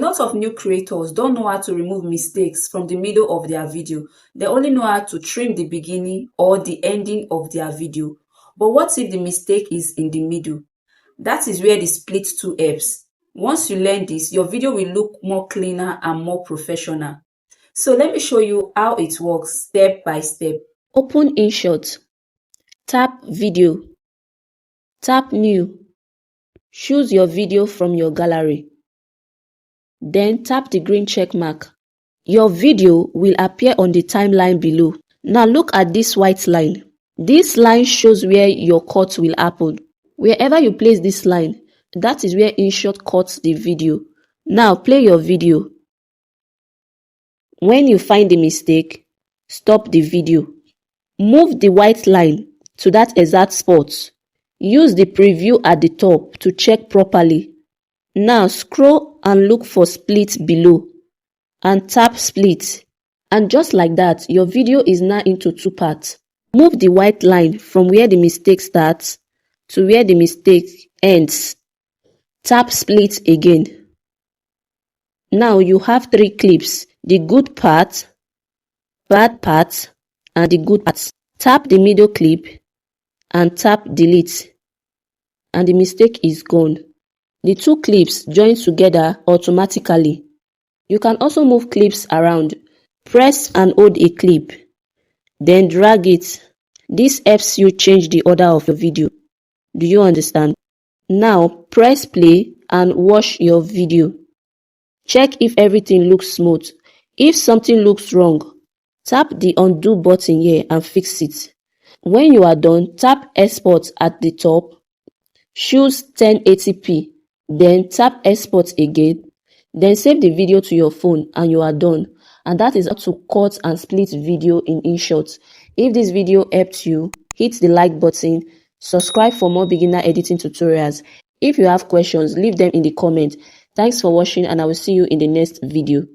lot of new creators don't know how to remove mistakes from the middle of their video. They only know how to trim the beginning or the ending of their video. But what if the mistake is in the middle? That is where the split 2 helps. Once you learn this, your video will look more cleaner and more professional. So let me show you how it works step by step. Open InShot. Tap Video. Tap New. Choose your video from your gallery. Then tap the green check mark. Your video will appear on the timeline below. Now look at this white line. This line shows where your cut will happen. Wherever you place this line, that is where InShot cuts the video. Now play your video. When you find the mistake, stop the video. Move the white line to that exact spot. Use the preview at the top to check properly. Now scroll and look for split below and tap split. And just like that, your video is now into 2 parts. Move the white line from where the mistake starts to where the mistake ends. Tap split again. Now you have 3 clips, the good part, bad part, and the good part. Tap the middle clip and tap delete, and the mistake is gone. The 2 clips join together automatically. You can also move clips around. Press and hold a clip, then drag it. This helps you change the order of your video. Do you understand? Now press play and watch your video. Check if everything looks smooth. If something looks wrong, tap the undo button here and fix it. When you are done, tap export at the top. Choose 1080p. Then tap export again. Then save the video to your phone and you are done. And that is how to cut and split video in InShot. If this video helped you, hit the like button. Subscribe for more beginner editing tutorials. If you have questions, leave them in the comment. Thanks for watching and I will see you in the next video.